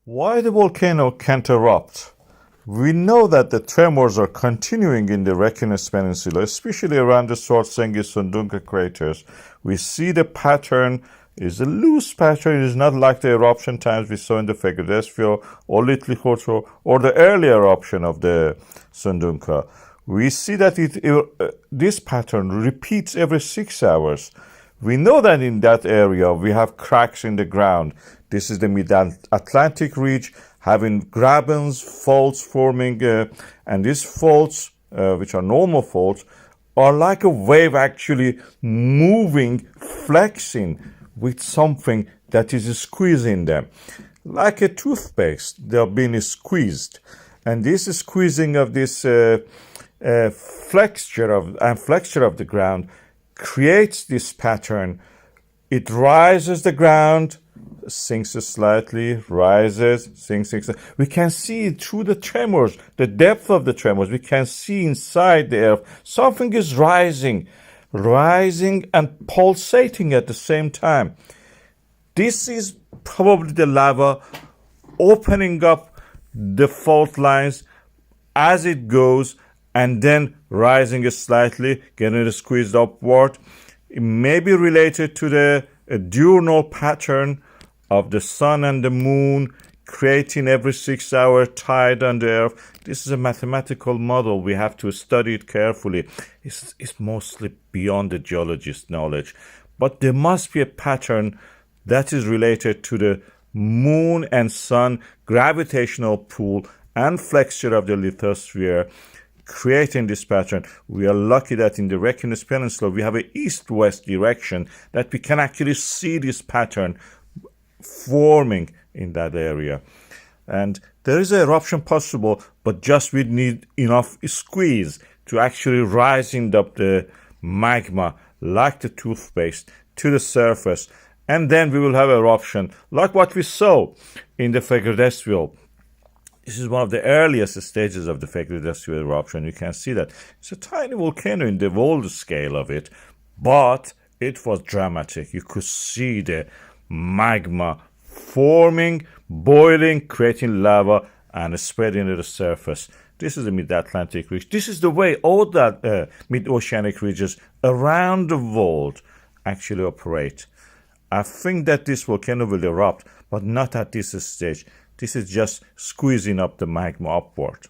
Why the volcano can't erupt? We know that the tremors are continuing in the Reykjanes Peninsula, especially around the Sundhnúka craters. We see the pattern is a loose pattern. It is not like the eruption times we saw in the Fagradalsfjall or Litli-Hrútur or the early eruption of the Sundhnúka. We see that this pattern repeats every 6 hours. We know that in that area we have cracks in the ground. This is the mid-Atlantic ridge having grabens, faults forming, and these faults, which are normal faults, are like a wave actually moving, flexing with something that is squeezing them. Like a toothpaste, they are being squeezed. And this squeezing of this flexure of the ground creates this pattern. It rises the ground, sinks slightly, rises, sinks. We can see it through the tremors, the depth of the tremors. We can see inside the earth something is rising and pulsating at the same time. This is probably the lava opening up the fault lines as it goes and then rising slightly, getting squeezed upward. It may be related to the diurnal pattern of the sun and the moon creating every 6 hour tide on the earth. This is a mathematical model. We have to study it carefully. It's mostly beyond the geologist's knowledge. But there must be a pattern that is related to the moon and sun gravitational pull and flexure of the lithosphere creating this pattern. We are lucky that in the Reykjanes Peninsula we have an east-west direction that we can actually see this pattern forming in that area. And there is an eruption possible, but just we need enough squeeze to actually rising up the magma like the toothpaste to the surface, and then we will have eruption like what we saw in the Fagradalsfjall. This is one of the earliest stages of the Fagradalsfjall eruption. You can see that it's a tiny volcano in the world scale of it, but it was dramatic. You could see the magma forming, boiling, creating lava, and spreading to the surface. This is the mid-Atlantic ridge. This is the way all that mid-oceanic ridges around the world actually operate. I think that this volcano will erupt, but not at this stage. This is just squeezing up the magma upward.